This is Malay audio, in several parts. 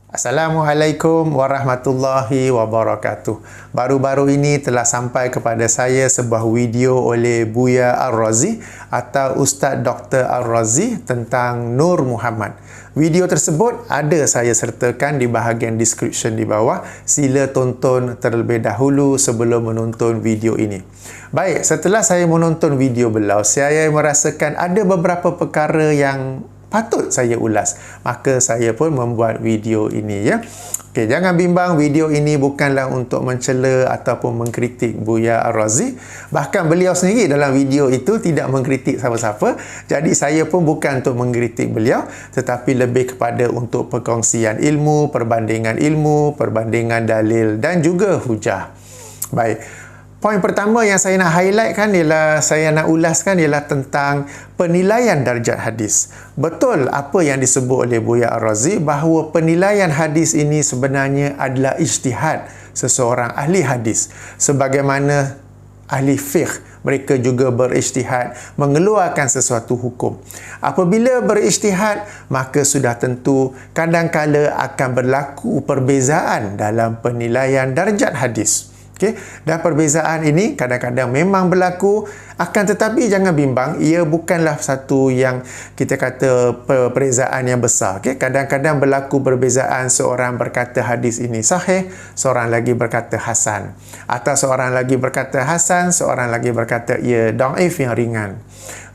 Assalamualaikum warahmatullahi wabarakatuh. Baru-baru ini telah sampai kepada saya sebuah video oleh Buya Ar-Razi atau Ustaz Dr. Ar-Razi tentang Nur Muhammad. Video tersebut ada saya sertakan di bahagian description di bawah. Sila tonton terlebih dahulu sebelum menonton video ini. Baik, setelah saya menonton video beliau, saya merasakan ada beberapa perkara yang patut saya ulas. Maka saya pun membuat video ini, ya. Okey, jangan bimbang, video ini bukanlah untuk mencela ataupun mengkritik Buya Ar-Razi. Bahkan beliau sendiri dalam video itu tidak mengkritik siapa-siapa. Jadi saya pun bukan untuk mengkritik beliau, tetapi lebih kepada untuk perkongsian ilmu, perbandingan dalil dan juga hujah. Baik. Poin pertama yang saya nak highlightkan ialah, saya nak ulaskan ialah tentang penilaian darjat hadis. Betul apa yang disebut oleh Buya Ar-Razi bahawa penilaian hadis ini sebenarnya adalah ijtihad seseorang ahli hadis. Sebagaimana ahli fiqh, mereka juga berijtihad mengeluarkan sesuatu hukum. Apabila berijtihad, maka sudah tentu kadang-kala akan berlaku perbezaan dalam penilaian darjat hadis. Okay? Dan perbezaan ini kadang-kadang memang berlaku, akan tetapi jangan bimbang, ia bukanlah satu yang kita kata perbezaan yang besar. Okay? Kadang-kadang berlaku perbezaan, seorang berkata hadis ini sahih, seorang lagi berkata hasan. Atau seorang lagi berkata hasan, seorang lagi berkata ia dhaif yang ringan.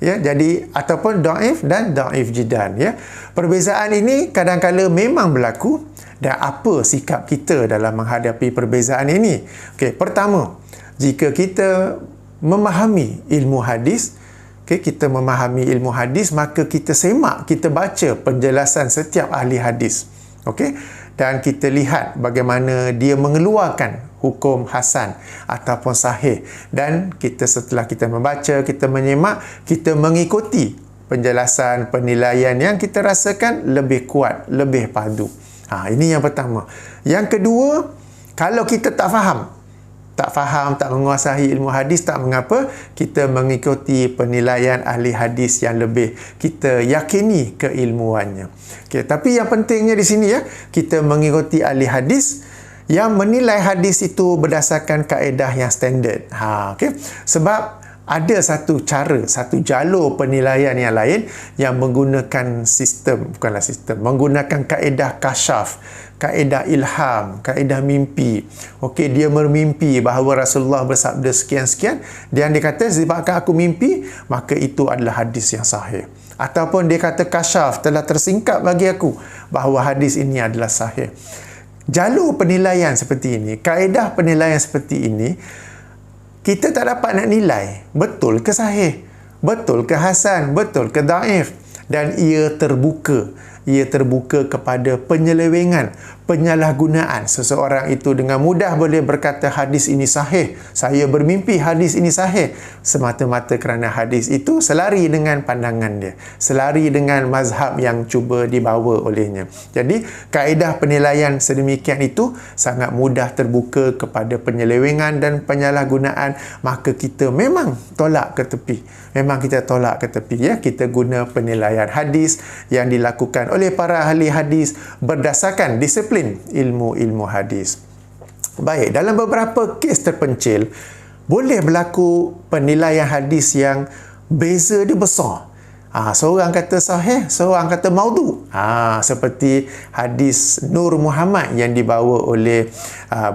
Ya, jadi ataupun dhaif dan dhaif jiddan, ya. Perbezaan ini kadang-kala memang berlaku. Dan apa sikap kita dalam menghadapi perbezaan ini? Okey, pertama, jika kita memahami ilmu hadis, kita memahami ilmu hadis, maka kita semak, kita baca penjelasan setiap ahli hadis. Okey, dan kita lihat bagaimana dia mengeluarkan hukum hasan ataupun sahih, dan kita setelah kita membaca, kita menyemak, kita mengikuti penjelasan penilaian yang kita rasakan lebih kuat, lebih padu. Ini yang pertama. Yang kedua, kalau kita tak faham, tak menguasai ilmu hadis, tak mengapa, kita mengikuti penilaian ahli hadis yang lebih kita yakini keilmuannya. Okay, tapi yang pentingnya di sini, ya, kita mengikuti ahli hadis yang menilai hadis itu berdasarkan kaedah yang standard. Okay? Sebab ada satu cara, satu jalur penilaian yang lain yang menggunakan menggunakan kaedah kasyaf, kaedah ilham, kaedah mimpi. Okey, dia bermimpi bahawa Rasulullah bersabda sekian-sekian, dan dia kata sebabkan aku mimpi, maka itu adalah hadis yang sahih. Ataupun dia kata kasyaf, telah tersingkap bagi aku bahawa hadis ini adalah sahih. Jalur penilaian seperti ini, kaedah penilaian seperti ini, kita tak dapat nak nilai betul ke sahih, betul ke hasan, betul ke dhaif, dan ia terbuka kepada penyelewengan, penyalahgunaan. Seseorang itu dengan mudah boleh berkata hadis ini sahih, saya bermimpi hadis ini sahih, semata-mata kerana hadis itu selari dengan pandangan dia, selari dengan mazhab yang cuba dibawa olehnya. Jadi kaedah penilaian sedemikian itu sangat mudah terbuka kepada penyelewengan dan penyalahgunaan, maka kita memang tolak ke tepi. Ya, kita guna penilaian hadis yang dilakukan oleh para ahli hadis berdasarkan disiplin ilmu hadis. Baik, dalam beberapa kes terpencil boleh berlaku penilaian hadis yang beza dia besar. Seorang kata sahih, seorang kata maudhu. Seperti hadis Nur Muhammad yang dibawa oleh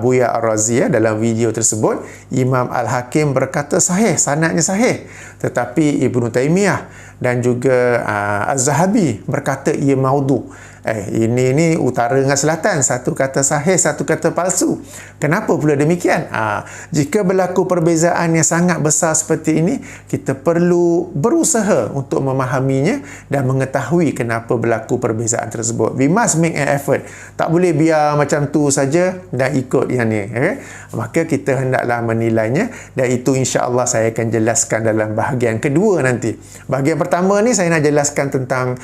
Buya Ar-Razi, ya, dalam video tersebut. Imam Al-Hakim berkata sahih, sanadnya sahih. Tetapi Ibnu Taimiyah dan juga Az-Zahabi berkata ia maudhu. Ini utara dengan selatan, satu kata sahih, satu kata palsu. Kenapa pula demikian? Jika berlaku perbezaan yang sangat besar seperti ini, kita perlu berusaha untuk memahaminya dan mengetahui kenapa berlaku perbezaan tersebut. We must make an effort. Tak boleh biar macam tu saja dan ikut yang ni. Maka kita hendaklah menilainya, dan itu insya-Allah saya akan jelaskan dalam bahagian kedua nanti. Bahagian pertama ni saya nak jelaskan tentang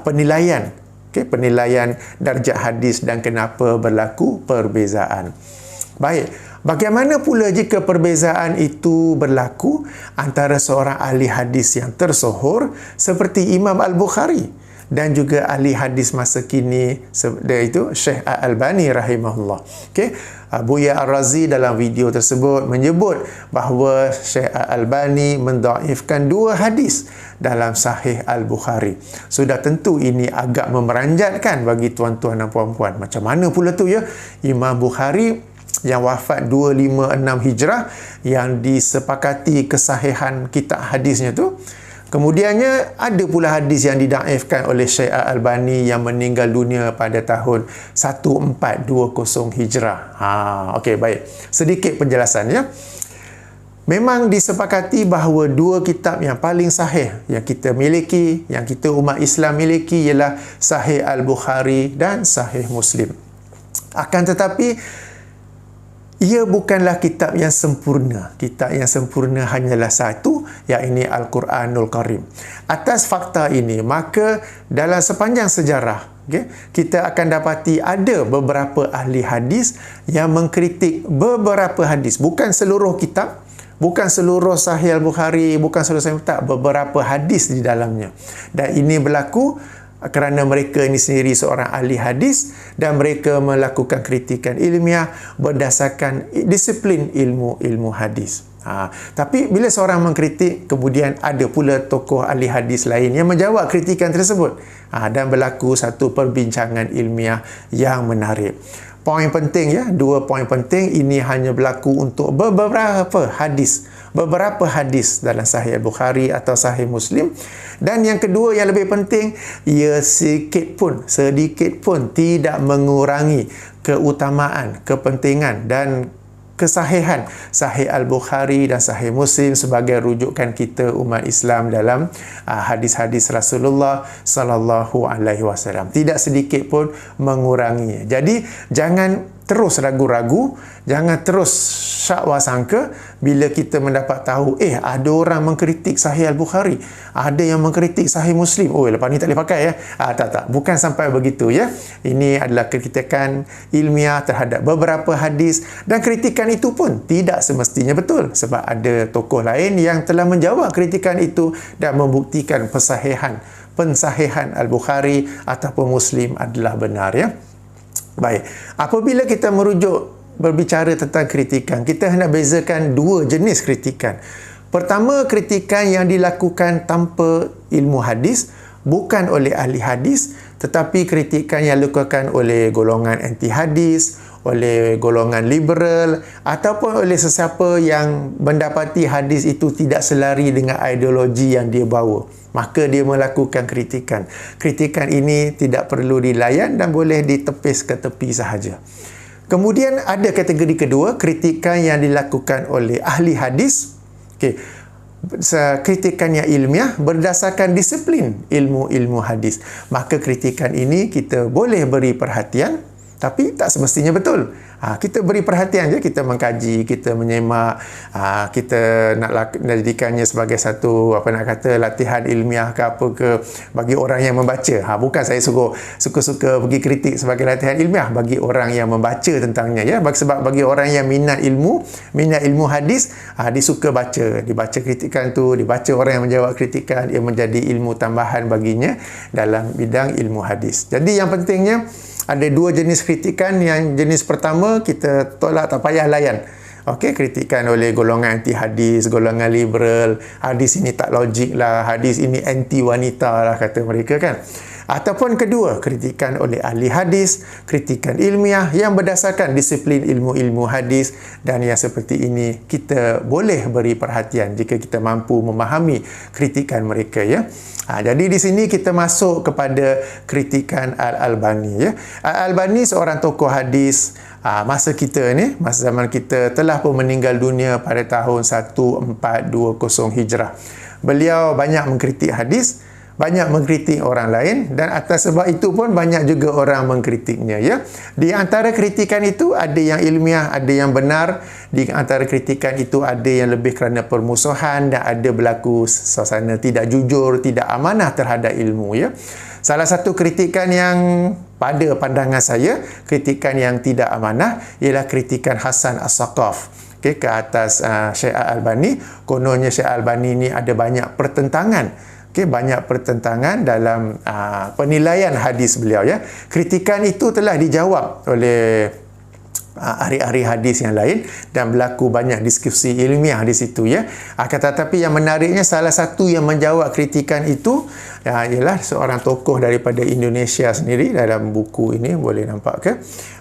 penilaian. Penilaian darjat hadis dan kenapa berlaku perbezaan. Baik, bagaimana pula jika perbezaan itu berlaku antara seorang ahli hadis yang tersohor seperti Imam Al-Bukhari dan juga ahli hadis masa kini, iaitu Syekh Al-Albani rahimahullah. Okey, Buya Ar-Razi dalam video tersebut menyebut bahawa Syekh Al-Albani mendhaifkan 2 hadis dalam Sahih Al-Bukhari. Sudah tentu ini agak memeranjatkan bagi tuan-tuan dan puan-puan. Macam mana pula tu ya? Imam Bukhari yang wafat 256 Hijrah, yang disepakati kesahihan kitab hadisnya tu, kemudiannya ada pula hadis yang didaifkan oleh Syekh Al-Albani yang meninggal dunia pada tahun 1420 Hijrah. Okey, baik. Sedikit penjelasan ya. Memang disepakati bahawa 2 kitab yang paling sahih yang kita miliki, yang kita umat Islam miliki, ialah Sahih Al-Bukhari dan Sahih Muslim. Akan tetapi ia bukanlah kitab yang sempurna. Kitab yang sempurna hanyalah satu, iaitu Al-Quranul Karim. Atas fakta ini, maka dalam sepanjang sejarah, kita akan dapati ada beberapa ahli hadis yang mengkritik beberapa hadis. Bukan seluruh kitab, bukan seluruh Sahih Al-Bukhari, bukan seluruh Sahih, tak, beberapa hadis di dalamnya. Dan ini berlaku kerana mereka ini sendiri seorang ahli hadis dan mereka melakukan kritikan ilmiah berdasarkan disiplin ilmu hadis. Tapi bila seorang mengkritik, kemudian ada pula tokoh ahli hadis lain yang menjawab kritikan tersebut, dan berlaku satu perbincangan ilmiah yang menarik. Poin penting ya, 2 poin penting ini hanya berlaku untuk beberapa hadis dalam Sahih Al-Bukhari atau Sahih Muslim. Dan yang kedua yang lebih penting, ia sedikit pun tidak mengurangi keutamaan, kepentingan dan kesahihan Sahih Al-Bukhari dan Sahih Muslim sebagai rujukan kita umat Islam dalam hadis-hadis Rasulullah sallallahu alaihi wasallam. Tidak sedikit pun menguranginya. Jadi jangan terus ragu-ragu, jangan terus syakwa sangka bila kita mendapat tahu ada orang mengkritik Sahih Al-Bukhari, ada yang mengkritik Sahih Muslim. Lepas ni tak boleh pakai ya. Tak, bukan sampai begitu ya. Ini adalah kritikan ilmiah terhadap beberapa hadis, dan kritikan itu pun tidak semestinya betul, sebab ada tokoh lain yang telah menjawab kritikan itu dan membuktikan pensahihan Al-Bukhari ataupun Muslim adalah benar ya. Baik, apabila kita berbicara tentang kritikan, kita hendak bezakan 2 jenis kritikan. Pertama, kritikan yang dilakukan tanpa ilmu hadis, bukan oleh ahli hadis, tetapi kritikan yang dilakukan oleh golongan anti hadis, oleh golongan liberal, ataupun oleh sesiapa yang mendapati hadis itu tidak selari dengan ideologi yang dia bawa. Maka dia melakukan kritikan. Kritikan ini tidak perlu dilayan dan boleh ditepis ke tepi sahaja. Kemudian ada kategori kedua, kritikan yang dilakukan oleh ahli hadis. Kritikan yang ilmiah berdasarkan disiplin ilmu hadis. Maka kritikan ini kita boleh beri perhatian, tapi tak semestinya betul. Kita beri perhatian je, kita mengkaji, kita menyemak, kita nak jadikannya sebagai satu latihan ilmiah ke apa ke bagi orang yang membaca. Bukan saya suka-suka pergi kritik sebagai latihan ilmiah bagi orang yang membaca tentangnya ya. Sebab bagi orang yang minat ilmu hadis, dia suka dibaca kritikan tu, dibaca orang yang menjawab kritikan, ia menjadi ilmu tambahan baginya dalam bidang ilmu hadis. Jadi yang pentingnya ada 2 jenis kritikan. Yang jenis pertama kita tolak, tak payah layan. Kritikan oleh golongan anti hadis, golongan liberal, hadis ini tak logik lah, hadis ini anti wanita lah kata mereka kan. Ataupun kedua, kritikan oleh ahli hadis, kritikan ilmiah yang berdasarkan disiplin ilmu hadis, dan yang seperti ini kita boleh beri perhatian jika kita mampu memahami kritikan mereka ya. Jadi di sini kita masuk kepada kritikan Al-Albani ya. Al-Albani seorang tokoh hadis masa zaman kita, telah pun meninggal dunia pada tahun 1420 Hijrah. Beliau banyak mengkritik hadis, banyak mengkritik orang lain, dan atas sebab itu pun banyak juga orang mengkritiknya ya. Di antara kritikan itu ada yang ilmiah, ada yang benar. Di antara kritikan itu ada yang lebih kerana permusuhan, dan ada berlaku suasana tidak jujur, tidak amanah terhadap ilmu ya. Salah satu kritikan yang pada pandangan saya, kritikan yang tidak amanah, ialah kritikan Hasan As-Saqaf ke atas Syekh Al-Albani. Kononnya Syekh Al-Albani ni ada banyak pertentangan Okey, banyak pertentangan dalam penilaian hadis beliau ya. Kritikan itu telah dijawab oleh ahli-ahli hadis yang lain dan berlaku banyak diskusi ilmiah di situ ya. Tetapi yang menariknya, salah satu yang menjawab kritikan itu ialah seorang tokoh daripada Indonesia sendiri dalam buku ini, boleh nampak ke?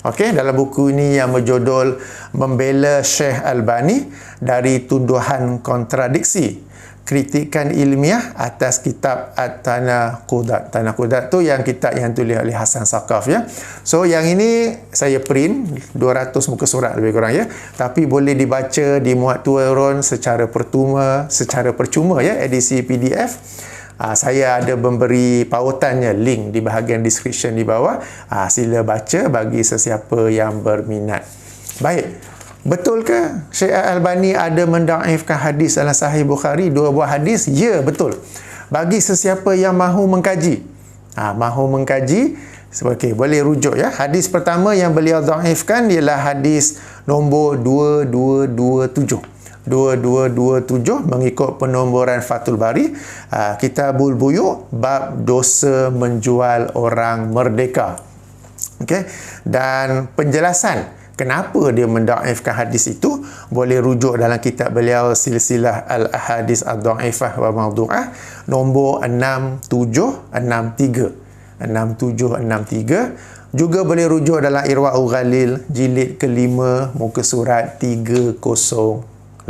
Okey, dalam buku ini yang berjudul Membela Syekh Albani dari Tuduhan Kontradiksi, kritikan ilmiah atas kitab At-Tanaqudat. Tanaqudat tu yang kitab yang tulis oleh Hasan Saqaf ya. So yang ini saya print 200 muka surat lebih kurang ya. Tapi boleh dibaca, dimuat turun secara percuma ya, edisi PDF. Saya ada memberi pautannya, link di bahagian description di bawah. Sila baca bagi sesiapa yang berminat. Baik. Betul ke Syekh Al-Albani ada mendaifkan hadis dalam Sahih Bukhari, 2 buah hadis? Ya, betul. Bagi sesiapa yang mahu mengkaji. Okey, boleh rujuk ya. Hadis pertama yang beliau daifkan ialah hadis nombor 2227. 2227 mengikut penomboran Fathul Bari, Kitabul Buyu, bab dosa menjual orang merdeka. Okey, dan penjelasan kenapa dia mendaifkan hadis itu boleh rujuk dalam kitab beliau Silsilah Al-Ahadis Ad-Dhaifah wa Mawdu'ah nombor 6763. Juga boleh rujuk dalam Irwaul Ghalil jilid ke-5 muka surat 308.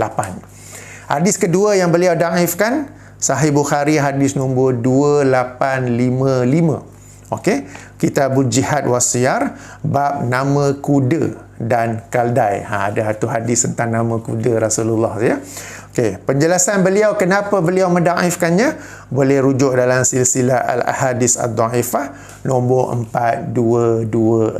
Hadis kedua yang beliau daifkan Sahih Bukhari hadis nombor 2855. Okey, Kitabul Jihad Wasiyar, bab nama kuda dan kaldai. Ada satu hadis tentang nama kuda Rasulullah ya. Okey, penjelasan beliau kenapa beliau mendaifkannya boleh rujuk dalam Silsilah Al-Ahadis Ad-Dhaifah nombor 4226.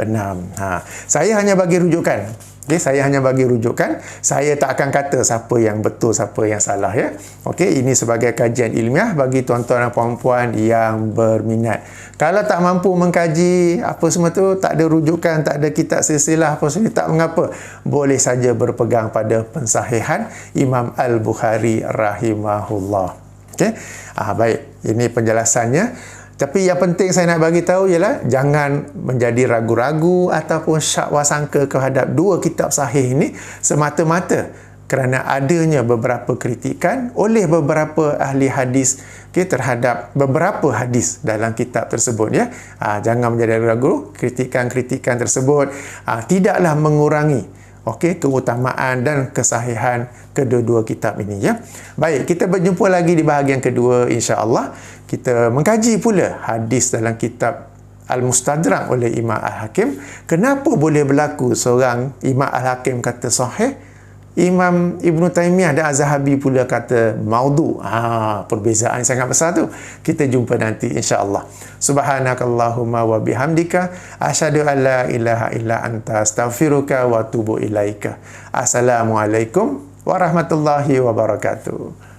Saya hanya bagi rujukan. Okey, saya hanya bagi rujukan. Saya tak akan kata siapa yang betul, siapa yang salah ya. Okey, ini sebagai kajian ilmiah bagi tuan-tuan dan puan-puan yang berminat. Kalau tak mampu mengkaji apa semua tu, tak ada rujukan, tak ada kitab silsilah apa semua, tak mengapa. Boleh saja berpegang pada pensahihan Imam Al-Bukhari rahimahullah. Okey. Baik, ini penjelasannya. Tapi yang penting saya nak bagi tahu ialah jangan menjadi ragu-ragu ataupun syak wasangka terhadap 2 kitab sahih ini semata-mata kerana adanya beberapa kritikan oleh beberapa ahli hadis terhadap beberapa hadis dalam kitab tersebut ya. Jangan menjadi ragu, kritikan-kritikan tersebut tidaklah mengurangi keutamaan dan kesahihan kedua-dua kitab ini ya. Baik, kita berjumpa lagi di bahagian kedua insya-Allah. Kita mengkaji pula hadis dalam kitab Al-Mustadrak oleh Imam Al-Hakim. Kenapa boleh berlaku seorang Imam Al-Hakim kata sahih, Imam Ibn Taymiyah dan Az-Zahabi pula kata maudhu. Perbezaan sangat besar tu. Kita jumpa nanti insya-Allah. Subhanakallahumma wa bihamdika asyhadu an la ilaha illa anta astaghfiruka wa atubu ilaika. Assalamualaikum warahmatullahi wabarakatuh.